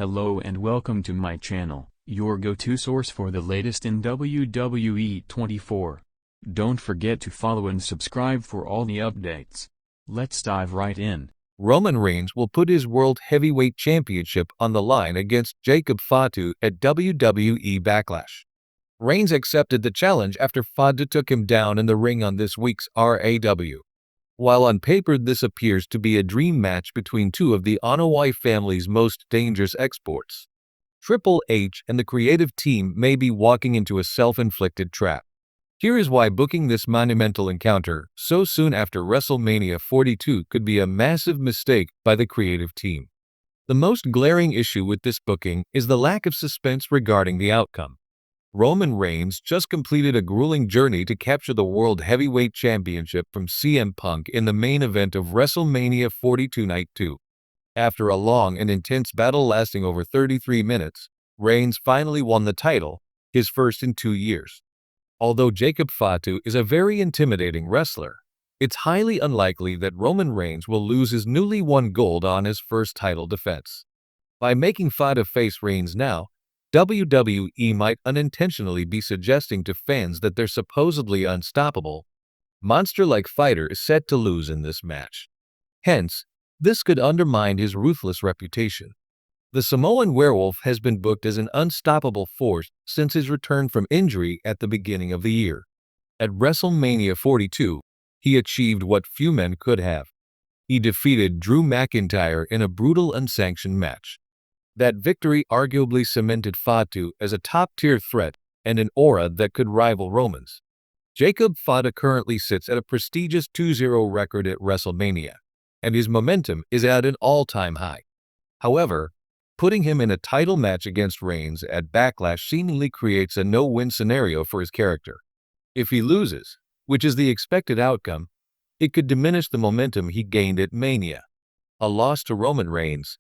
Hello and welcome to my channel, your go-to source for the latest in WWE 24. Don't forget to follow and subscribe for all the updates. Let's dive right in. Roman Reigns will put his World Heavyweight Championship on the line against Jacob Fatu at WWE Backlash. Reigns accepted the challenge after Fatu took him down in the ring on this week's RAW. While on paper this appears to be a dream match between two of the Anoa'i family's most dangerous exports, Triple H and the creative team may be walking into a self-inflicted trap. Here is why booking this monumental encounter so soon after WrestleMania 42 could be a massive mistake by the creative team. The most glaring issue with this booking is the lack of suspense regarding the outcome. Roman Reigns just completed a grueling journey to capture the World Heavyweight Championship from CM Punk in the main event of WrestleMania 42 Night 2. After a long and intense battle lasting over 33 minutes, Reigns finally won the title, his first in 2 years. Although Jacob Fatu is a very intimidating wrestler, it's highly unlikely that Roman Reigns will lose his newly won gold on his first title defense. By making Fatu face Reigns now, WWE might unintentionally be suggesting to fans that their supposedly unstoppable, monster-like fighter is set to lose in this match. Hence, this could undermine his ruthless reputation. The Samoan Werewolf has been booked as an unstoppable force since his return from injury at the beginning of the year. At WrestleMania 42, he achieved what few men could have. He defeated Drew McIntyre in a brutal unsanctioned match. That victory arguably cemented Fatu as a top-tier threat and an aura that could rival Roman's. Jacob Fatu currently sits at a prestigious 2-0 record at WrestleMania, and his momentum is at an all-time high. However, putting him in a title match against Reigns at Backlash seemingly creates a no-win scenario for his character. If he loses, which is the expected outcome, it could diminish the momentum he gained at Mania. A loss to Roman Reigns,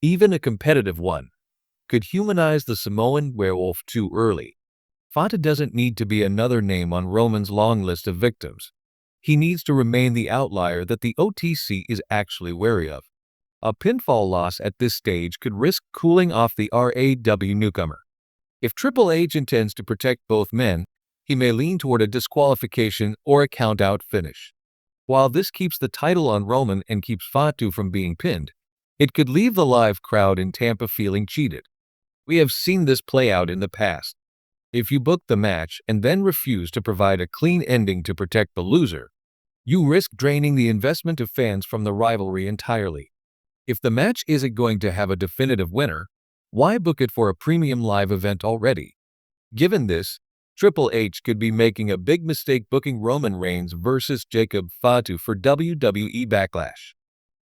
even a competitive one, could humanize the Samoan Werewolf too early. Fatu doesn't need to be another name on Roman's long list of victims. He needs to remain the outlier that the OTC is actually wary of. A pinfall loss at this stage could risk cooling off the RAW newcomer. If Triple H intends to protect both men, he may lean toward a disqualification or a count-out finish. While this keeps the title on Roman and keeps Fatu from being pinned, it could leave the live crowd in Tampa feeling cheated. We have seen this play out in the past. If you book the match and then refuse to provide a clean ending to protect the loser, you risk draining the investment of fans from the rivalry entirely. If the match isn't going to have a definitive winner, why book it for a premium live event already? Given this, Triple H could be making a big mistake booking Roman Reigns versus Jacob Fatu for WWE Backlash.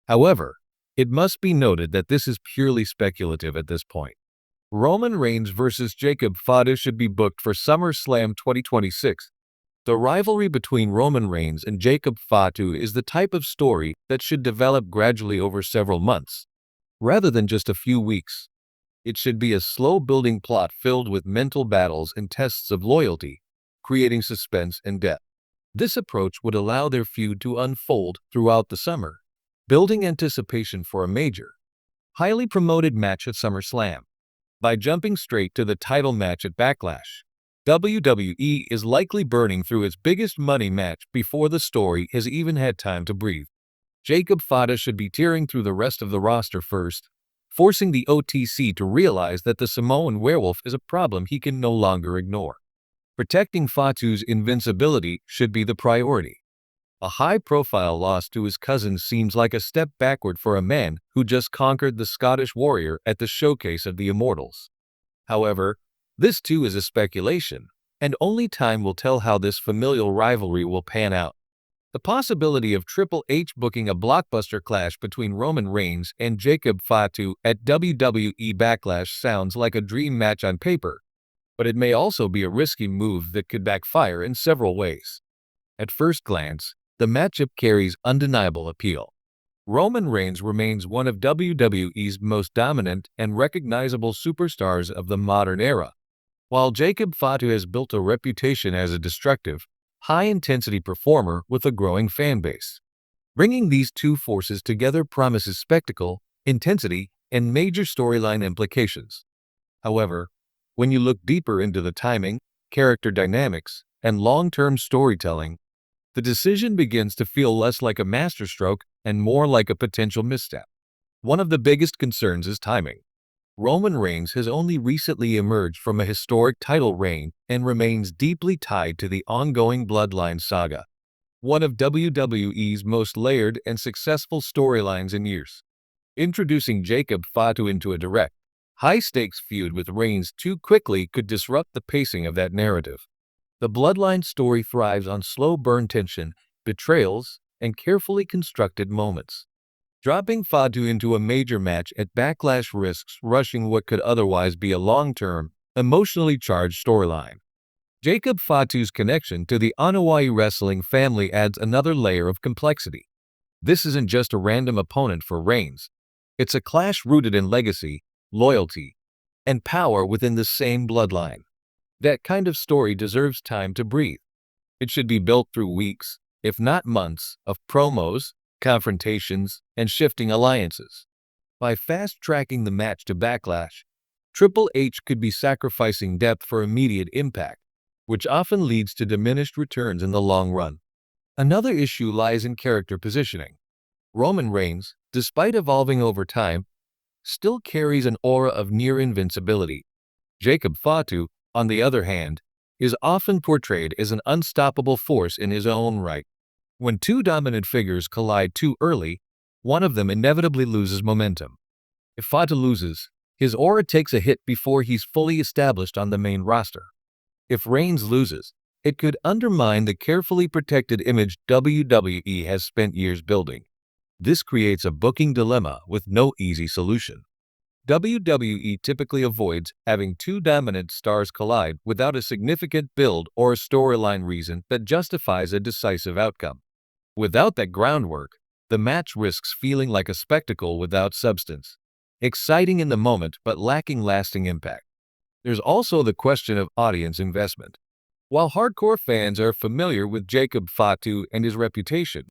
However, it must be noted that this is purely speculative at this point. Roman Reigns versus Jacob Fatu should be booked for SummerSlam 2026. The rivalry between Roman Reigns and Jacob Fatu is the type of story that should develop gradually over several months, rather than just a few weeks. It should be a slow-building plot filled with mental battles and tests of loyalty, creating suspense and depth. This approach would allow their feud to unfold throughout the summer, building anticipation for a major, highly promoted match at SummerSlam. By jumping straight to the title match at Backlash, WWE is likely burning through its biggest money match before the story has even had time to breathe. Jacob Fatu should be tearing through the rest of the roster first, forcing the OTC to realize that the Samoan Werewolf is a problem he can no longer ignore. Protecting Fatu's invincibility should be the priority. A high-profile loss to his cousin seems like a step backward for a man who just conquered the Scottish Warrior at the Showcase of the Immortals. However, this too is a speculation, and only time will tell how this familial rivalry will pan out. The possibility of Triple H booking a blockbuster clash between Roman Reigns and Jacob Fatu at WWE Backlash sounds like a dream match on paper, but it may also be a risky move that could backfire in several ways. At first glance, the matchup carries undeniable appeal. Roman Reigns remains one of WWE's most dominant and recognizable superstars of the modern era, while Jacob Fatu has built a reputation as a destructive, high-intensity performer with a growing fanbase. Bringing these two forces together promises spectacle, intensity, and major storyline implications. However, when you look deeper into the timing, character dynamics, and long-term storytelling, the decision begins to feel less like a masterstroke and more like a potential misstep. One of the biggest concerns is timing. Roman Reigns has only recently emerged from a historic title reign and remains deeply tied to the ongoing Bloodline saga, one of WWE's most layered and successful storylines in years. Introducing Jacob Fatu into a direct, high-stakes feud with Reigns too quickly could disrupt the pacing of that narrative. The Bloodline story thrives on slow-burn tension, betrayals, and carefully constructed moments. Dropping Fatu into a major match at Backlash risks rushing what could otherwise be a long-term, emotionally charged storyline. Jacob Fatu's connection to the Anoa'i wrestling family adds another layer of complexity. This isn't just a random opponent for Reigns. It's a clash rooted in legacy, loyalty, and power within the same bloodline. That kind of story deserves time to breathe. It should be built through weeks, if not months, of promos, confrontations, and shifting alliances. By fast-tracking the match to Backlash, Triple H could be sacrificing depth for immediate impact, which often leads to diminished returns in the long run. Another issue lies in character positioning. Roman Reigns, despite evolving over time, still carries an aura of near invincibility. Jacob Fatu, on the other hand, is often portrayed as an unstoppable force in his own right. When two dominant figures collide too early, one of them inevitably loses momentum. If Fatu loses, his aura takes a hit before he's fully established on the main roster. If Reigns loses, it could undermine the carefully protected image WWE has spent years building. This creates a booking dilemma with no easy solution. WWE typically avoids having two dominant stars collide without a significant build or a storyline reason that justifies a decisive outcome. Without that groundwork, the match risks feeling like a spectacle without substance, exciting in the moment but lacking lasting impact. There's also the question of audience investment. While hardcore fans are familiar with Jacob Fatu and his reputation,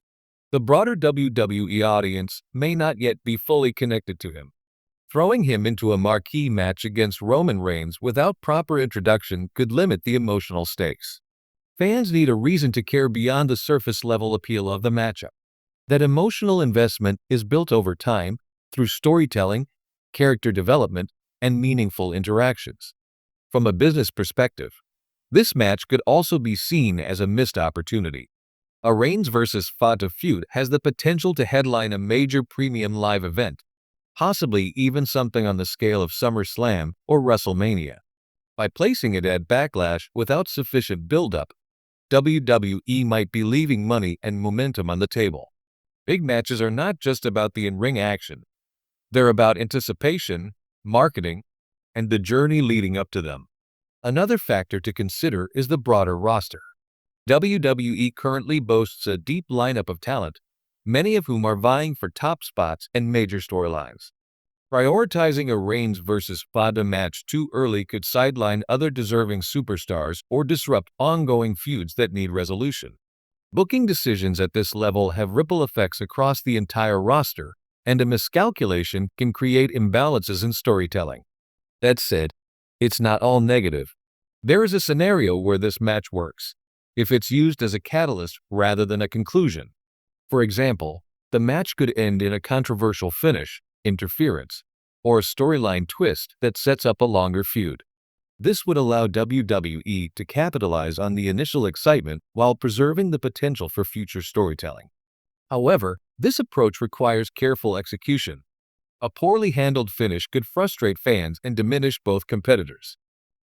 the broader WWE audience may not yet be fully connected to him. Throwing him into a marquee match against Roman Reigns without proper introduction could limit the emotional stakes. Fans need a reason to care beyond the surface-level appeal of the matchup. That emotional investment is built over time through storytelling, character development, and meaningful interactions. From a business perspective, this match could also be seen as a missed opportunity. A Reigns vs. Fatu feud has the potential to headline a major premium live event, possibly even something on the scale of SummerSlam or WrestleMania. By placing it at Backlash without sufficient build-up, WWE might be leaving money and momentum on the table. Big matches are not just about the in-ring action. They're about anticipation, marketing, and the journey leading up to them. Another factor to consider is the broader roster. WWE currently boasts a deep lineup of talent, many of whom are vying for top spots and major storylines. Prioritizing a Reigns vs. Fatu match too early could sideline other deserving superstars or disrupt ongoing feuds that need resolution. Booking decisions at this level have ripple effects across the entire roster, and a miscalculation can create imbalances in storytelling. That said, it's not all negative. There is a scenario where this match works, if it's used as a catalyst rather than a conclusion. For example, the match could end in a controversial finish, interference, or a storyline twist that sets up a longer feud. This would allow WWE to capitalize on the initial excitement while preserving the potential for future storytelling. However, this approach requires careful execution. A poorly handled finish could frustrate fans and diminish both competitors.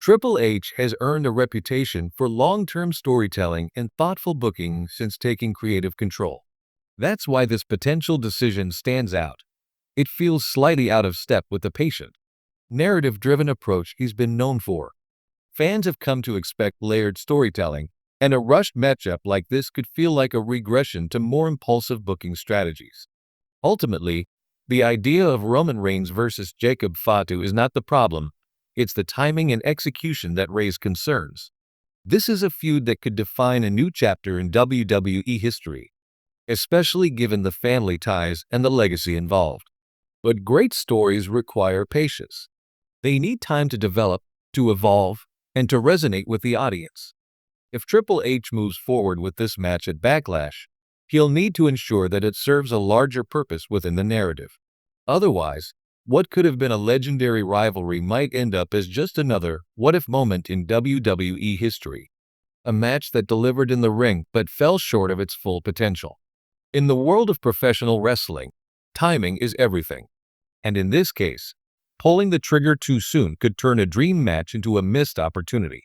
Triple H has earned a reputation for long-term storytelling and thoughtful booking since taking creative control. That's why this potential decision stands out. It feels slightly out of step with the patient, narrative-driven approach he's been known for. Fans have come to expect layered storytelling, and a rushed matchup like this could feel like a regression to more impulsive booking strategies. Ultimately, the idea of Roman Reigns versus Jacob Fatu is not the problem. It's the timing and execution that raise concerns. This is a feud that could define a new chapter in WWE history, especially given the family ties and the legacy involved. But great stories require patience. They need time to develop, to evolve, and to resonate with the audience. If Triple H moves forward with this match at Backlash, he'll need to ensure that it serves a larger purpose within the narrative. Otherwise, what could have been a legendary rivalry might end up as just another what-if moment in WWE history. A match that delivered in the ring but fell short of its full potential. In the world of professional wrestling, timing is everything. And in this case, pulling the trigger too soon could turn a dream match into a missed opportunity.